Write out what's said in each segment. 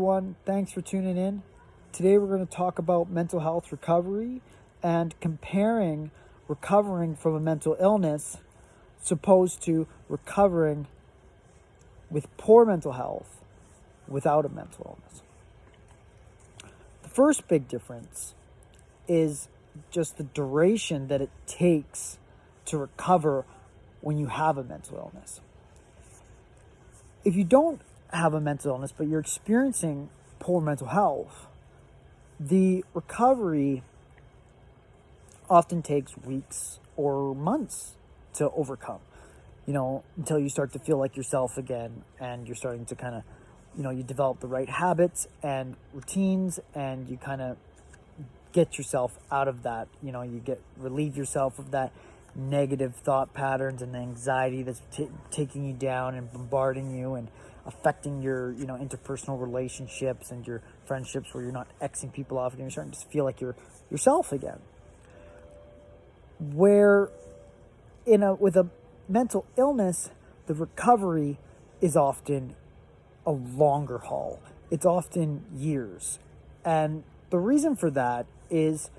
everyone. Thanks for tuning in. Today we're going to talk about mental health recovery and comparing recovering from a mental illness supposed to recovering with poor mental health without a mental illness. The first big difference is just the duration that it takes to recover when you have a mental illness. If you don't have a mental illness, but you're experiencing poor mental health, the recovery often takes weeks or months to overcome, until you start to feel like yourself again, and you're starting to kind of, you develop the right habits and routines, and you kind of get yourself out of that, relieve yourself of that negative thought patterns and the anxiety that's taking you down and bombarding you and affecting your interpersonal relationships and your friendships, where you're not Xing people off and you're starting to feel like you're yourself again. Where with a mental illness, the recovery is often a longer haul. It's often years. And the reason for that is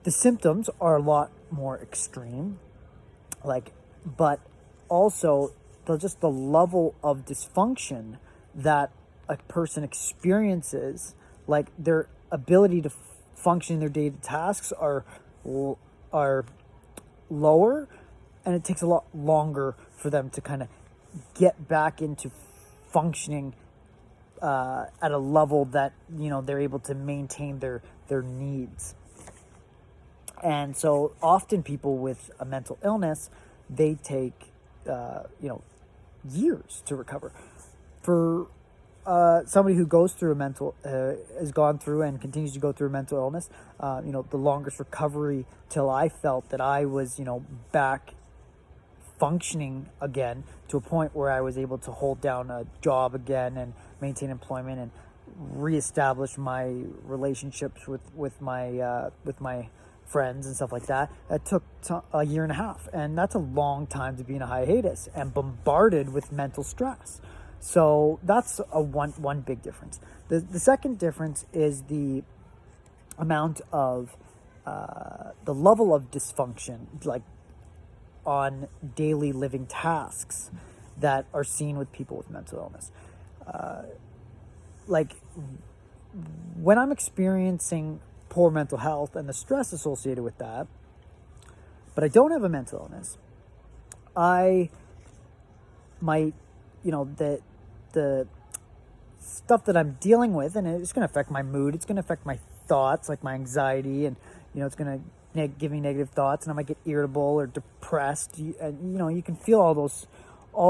the symptoms are a lot more extreme, but also the level of dysfunction that a person experiences, like their ability to function in their daily tasks are lower, and it takes a lot longer for them to kind of get back into functioning at a level that they're able to maintain their needs. And so often people with a mental illness, they take years to recover. For somebody who goes through has gone through and continues to go through a mental illness, the longest recovery till I felt that I was back functioning again to a point where I was able to hold down a job again and maintain employment and reestablish my relationships with my friends and stuff like that. It took a year and a half, and that's a long time to be in a hiatus and bombarded with mental stress. So that's one big difference. The second difference is the amount of the level of dysfunction, like on daily living tasks, that are seen with people with mental illness. When I'm experiencing poor mental health and the stress associated with that, but I don't have a mental illness, I might, the stuff that I'm dealing with, and it's going to affect my mood, it's going to affect my thoughts, like my anxiety, and, it's going to give me negative thoughts, and I might get irritable or depressed, and, you can feel all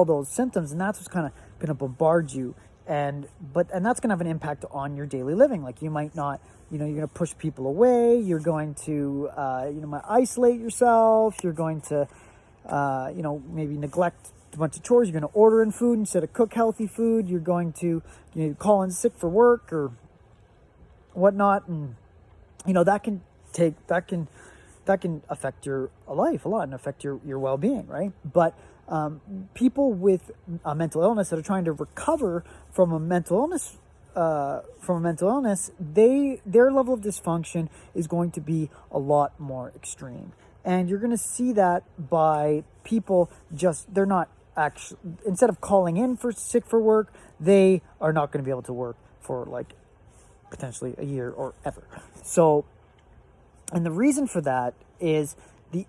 those symptoms, and that's what's kind of going to bombard you. And that's going to have an impact on your daily living. Like, you might not, you're going to push people away. You're going to, might isolate yourself. You're going to, maybe neglect a bunch of chores. You're going to order in food instead of cook healthy food. You're going to, call in sick for work or whatnot. And, that can affect your life a lot and affect your well-being, right? But people with a mental illness that are trying to recover from a mental illness, their level of dysfunction is going to be a lot more extreme. And you're going to see that by people they're not actually, instead of calling in sick for work, they are not going to be able to work for potentially a year or ever. So, and the reason for that is the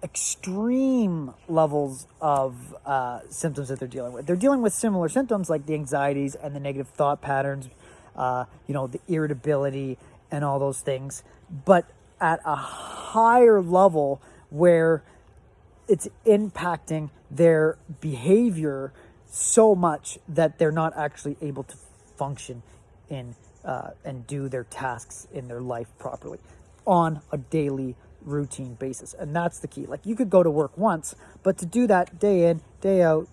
extreme levels of symptoms that they're dealing with. They're dealing with similar symptoms like the anxieties and the negative thought patterns, the irritability and all those things, but at a higher level where it's impacting their behavior so much that they're not actually able to function in and do their tasks in their life properly on a daily routine basis. And that's the key. Like, you could go to work once, but to do that day in, day out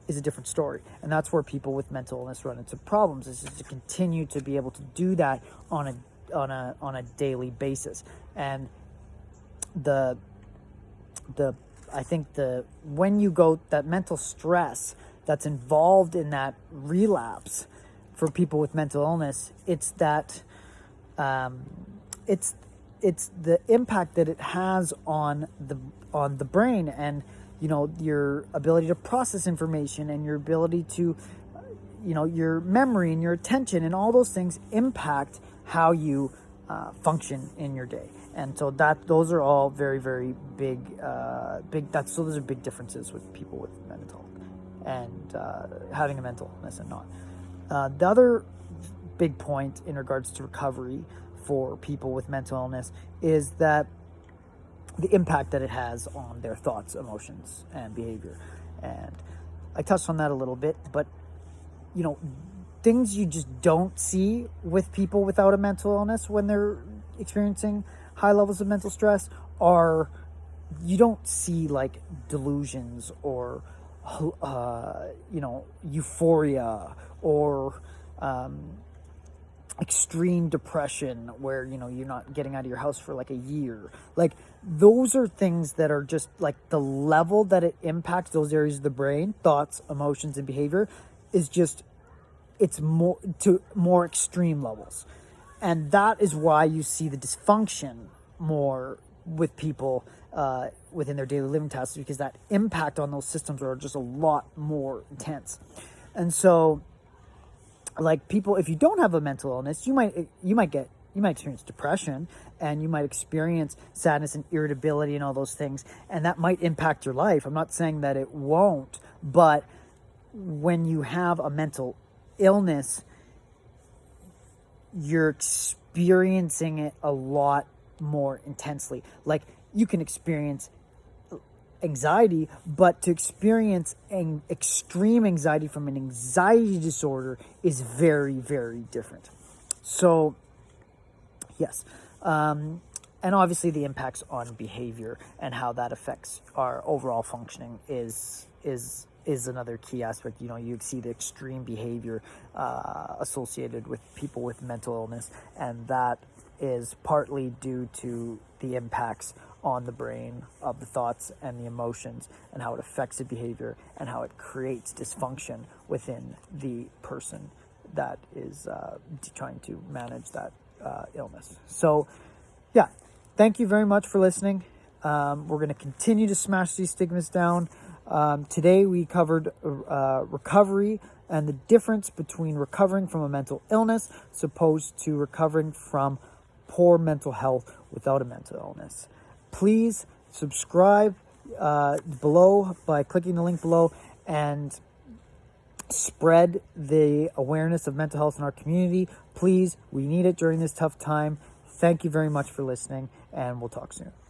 is a different story. And that's where people with mental illness run into problems, is just to continue to be able to do that on a daily basis. And when you go, that mental stress that's involved in that relapse for people with mental illness. It's that it's the impact that it has on the brain, and your ability to process information, and your ability to your memory and your attention, and all those things impact how you function in your day. And so those are all very, very big. So those are big differences with people with mental and having a mental illness and not. The other big point in regards to recovery for people with mental illness is that the impact that it has on their thoughts, emotions, and behavior. And I touched on that a little bit, but things you just don't see with people without a mental illness when they're experiencing high levels of mental stress are, you don't see like delusions or euphoria or extreme depression where you're not getting out of your house for like a year. Like, those are things that are just like the level that it impacts those areas of the brain, thoughts, emotions, and behavior, is just, it's more extreme levels. And that is why you see the dysfunction more with people within their daily living tasks, because that impact on those systems are just a lot more intense. And so, like, people, if you don't have a mental illness, you might experience depression, and you might experience sadness and irritability and all those things, and that might impact your life. I'm not saying that it won't, but when you have a mental illness, you're experiencing it a lot more intensely. Like, you can experience anxiety, but to experience an extreme anxiety from an anxiety disorder is very, very different. So, yes. And obviously the impacts on behavior and how that affects our overall functioning is another key aspect. You see the extreme behavior associated with people with mental illness, and that is partly due to the impacts on the brain of the thoughts and the emotions, and how it affects the behavior, and how it creates dysfunction within the person that is trying to manage that illness. So, yeah, thank you very much for listening. We're going to continue to smash these stigmas down. Today we covered recovery and the difference between recovering from a mental illness opposed to recovering from poor mental health without a mental illness. Please subscribe below by clicking the link below, and spread the awareness of mental health in our community. Please, we need it during this tough time. Thank you very much for listening, and we'll talk soon.